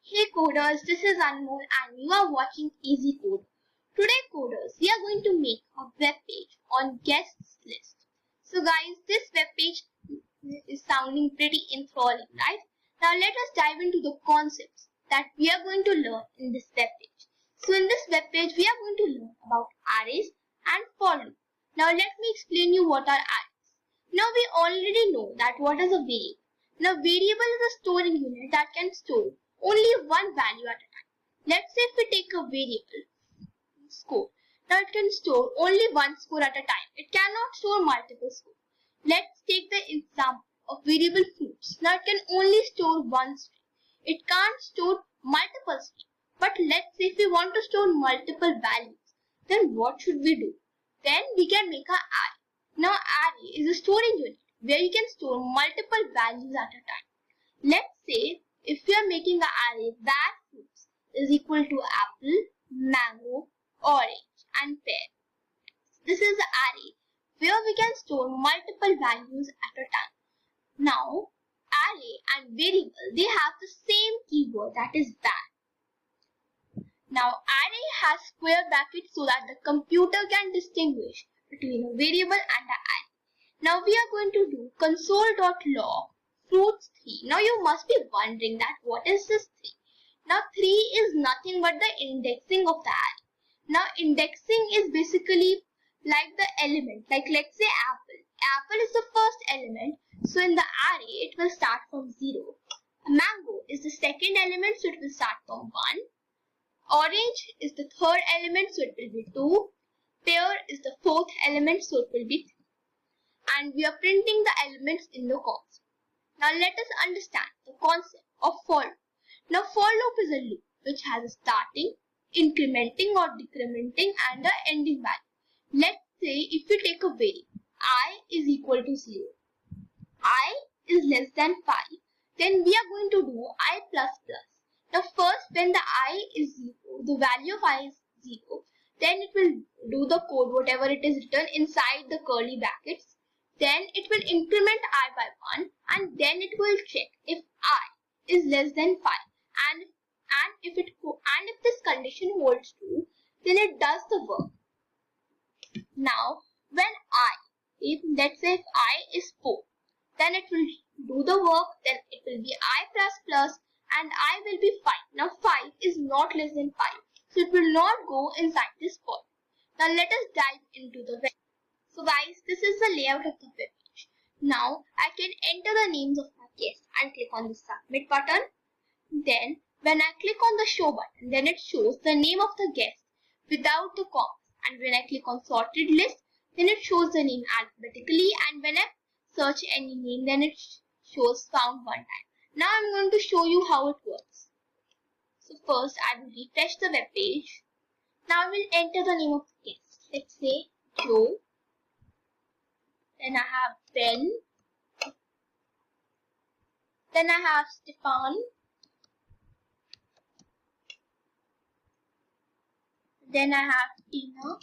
Hey coders, this is Anmol and you are watching Easy Code. Today coders, we are going to make a web page on guests list. So guys, this web page is sounding pretty enthralling, right? Now let us dive into the concepts that we are going to learn in this web page. So in this web page, we are going to learn about arrays and for loop. Now let me explain you what are arrays. Now we already know that what is a variable. Now variable is a storing unit that can store only one value at a time. Let's say if we take a variable score. Now it can store only one score at a time. It cannot store multiple scores. Let's take the example of variable fruits. Now it can only store one string. It can't store multiple strings. But let's say if we want to store multiple values, then what should we do? Then we can make an array. Now array is a storing unit where you can store multiple values at a time. Let's say if we are making an array where fruits is equal to apple, mango, orange and pear. This is the array where we can store multiple values at a time. Now array and variable, they have the same keyword, that is var. Now array has square brackets so that the computer can distinguish between a variable and an array. Now we are going to do console.log fruits 3. Now you must be wondering that what is this 3? Now 3 is nothing but the indexing of the array. Now indexing is basically like the element, like let's say apple. Apple is the first element, so in the array it will start from 0. Mango is the second element, so it will start from 1. Orange is the third element, so it will be 2. Pear is the fourth element, so it will be 3. And we are printing the elements in the console. Now let us understand the concept of for loop. Now for loop is a loop which has a starting, incrementing or decrementing and an ending value. Let's say if we take a variable I is equal to 0, I is less than 5, then we are going to do I plus plus. Now first when the I is 0, the value of I is 0, then it will do the code whatever it is written inside the curly brackets. Then it will increment I by 1 and then it will check if I is less than 5 and if this condition holds true, then it does the work. Now when let's say if I is 4, then it will do the work, then it will be I plus plus and I will be 5. Now 5 is not less than 5, so it will not go inside this for. Now let us dive into the web. So guys, this is the layout of the web page. Now I can enter the names of my guests and click on the submit button. Then when I click on the show button, then it shows the name of the guest without the commas. And when I click on sorted list, then it shows the name alphabetically. And when I search any name, then it shows found one time. Now I'm going to show you how it works. So first I will refresh the web page. Now I will enter the name of the guest. Let's say Joe. Then I have Ben. Then I have Stefan. Then I have Tina.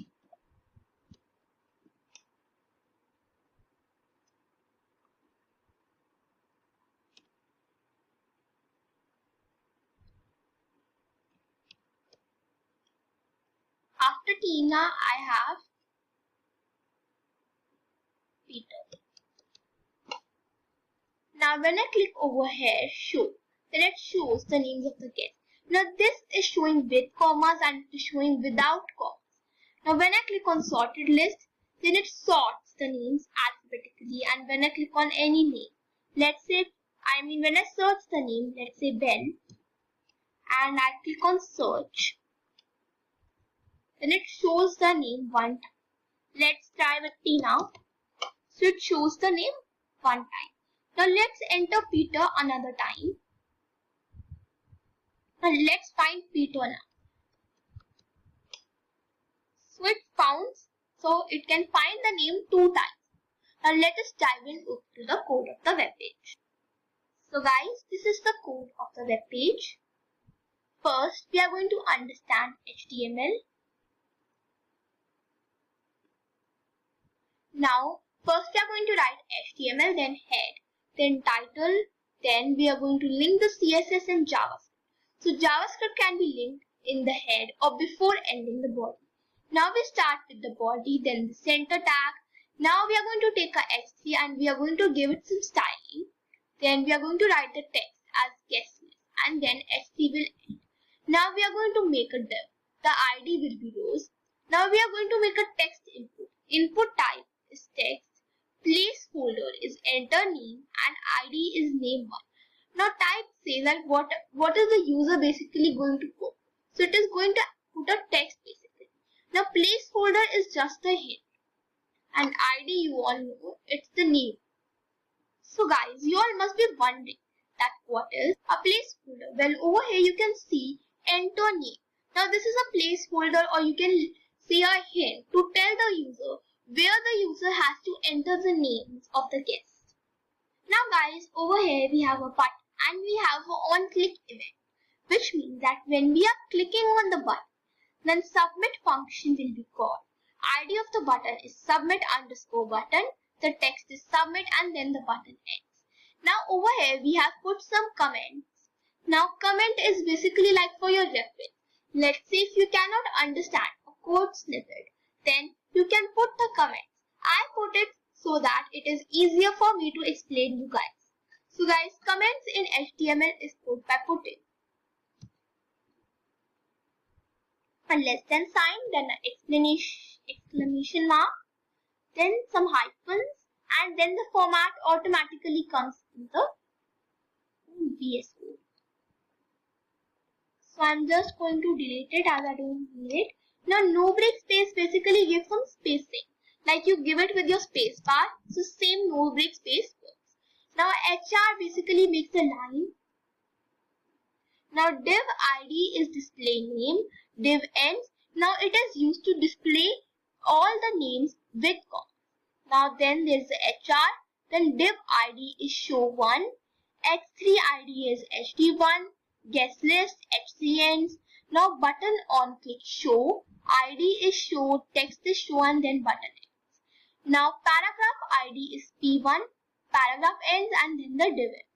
After Tina, I have Peter. Now when I click over here, show, then it shows the names of the guests. Now this is showing with commas and it is showing without commas. Now when I click on sorted list, then it sorts the names alphabetically, and when I click on any name, let's say, when I search the name, let's say Ben, and I click on search, then it shows the name one time. Let's try with Tina. So it shows the name one time. Now let's enter Peter another time. And let's find Peter now. So it can find the name 2 times. Now let us dive into the code of the web page. So guys, this is the code of the web page. First, we are going to understand HTML. Now, first we are going to write HTML, then head, then title, then we are going to link the CSS and JavaScript. So JavaScript can be linked in the head or before ending the body. Now we start with the body, then the center tag. Now we are going to take a h3 and we are going to give it some styling. Then we are going to write the text as guest list and then h3 will end. Now we are going to make a div. The ID will be rows. Now we are going to make a text input. Input type is text. Placeholder is enter name and ID is name1. Now type says that what is the user basically going to put. So it is going to put a text basically. Now placeholder is just a hint. And ID you all know, it's the name. So guys, you all must be wondering that what is a placeholder? Well, over here you can see enter name. Now this is a placeholder, or you can see a hint to tell the user where the user has to enter the names of the guests. Now guys, over here we have a button and we have an on-click event, which means that when we are clicking on the button, then submit function will be called. ID of the button is submit underscore button. The text is submit and then the button ends. Now over here we have put some comments. Now comment is basically like for your reference. Let's say if you cannot understand a code snippet, then you can put the comments. I put it so that it is easier for me to explain you guys. So guys, comments in HTML is put by putting a less than sign, then an exclamation mark, then some hyphens, and then the format automatically comes in the VS Code. So I'm just going to delete it as I don't need it. Now no break space basically gives some spacing. Like you give it with your space bar. So same no break space works. Now HR basically makes a line. Now div ID is display name. Div ends. Now it is used to display all the names with comma. Now then there's the HR. Then div ID is show1. h3 ID is hd1. Guest list, h3 ends. Now button on click show. ID is show, text is show and then button ends. Now paragraph ID is p1. Paragraph ends and then the div ends.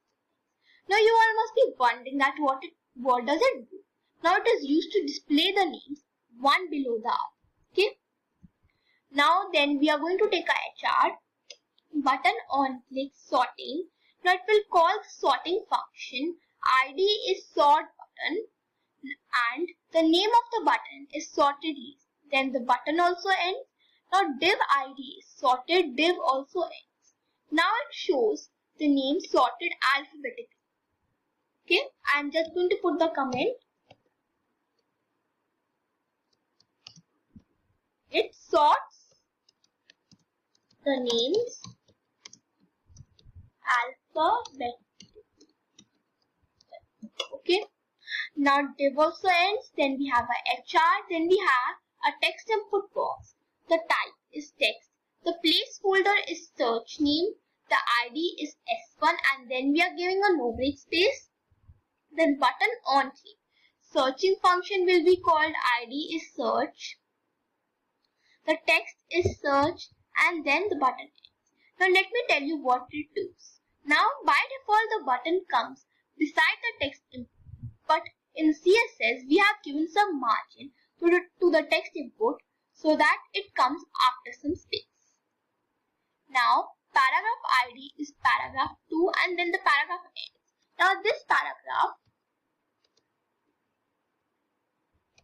Now you all must be wondering that what does it do? Now it is used to display the names one below the other. Okay. Now then we are going to take a HR. Button on click sorting. Now it will call the sorting function. ID is sort button and the name of the button is sorted list. Then the button also ends. Now div ID is sorted, div also ends. Now it shows the name sorted alphabetically. Okay, I'm just going to put the comment. It sorts the names alphabetically. Okay. Now div also ends. Then we have a HR. Then we have a text input box. The type is text. The placeholder is search name. The ID is S1 and then we are giving a no break space. Then button on click. Searching function will be called ID is search. The text is search and then the button ends. Now let me tell you what it does. Now by default the button comes beside the text input. But in CSS we have given some margin to the text input so that it comes after some space. Now paragraph ID is paragraph 2 and then the paragraph ends. Now this paragraph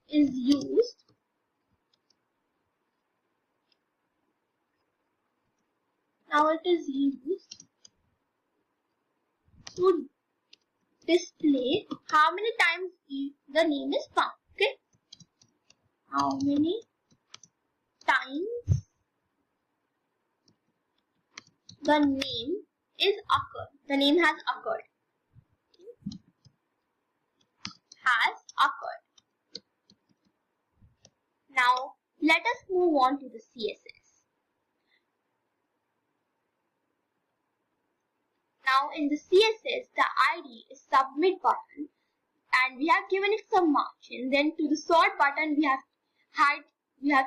is used to display how many times the name is found. Okay, how many times the name is occurred. The name has occurred. Now let us move on to the CSS. Now in the CSS, the ID is submit button and we have given it some margin. Then to the sort button we have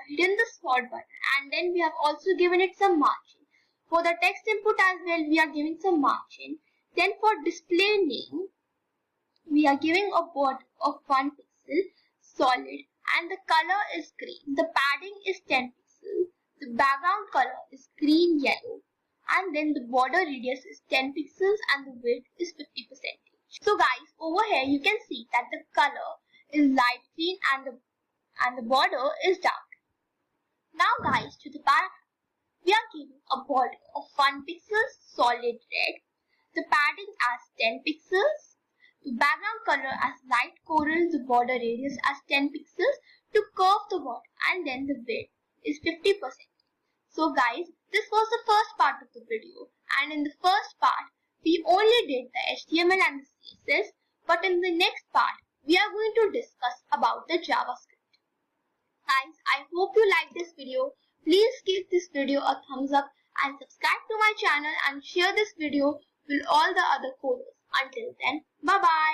hidden the sort button and then we have also given it some margin. For the text input as well we are giving some margin. Then for display name we we are giving a border of 1 pixel solid and the color is green. The padding is 10 pixels. The background color is green yellow. And then the border radius is 10 pixels and the width is 50%. So guys, over here you can see that the color is light green and the border is dark. Now guys, to the back, we are giving a border of 1 pixel solid red, the padding as 10 pixels, the background color as light coral, the border radius as 10 pixels to curve the border, and then the width is 50%. So guys, this was the first part of the video, and in the first part, we only did the HTML and the CSS, but in the next part, we are going to discuss about the JavaScript. Guys, I hope you liked this video. Please give this video a thumbs up and subscribe to my channel and share this video with all the other coders. Until then, bye bye.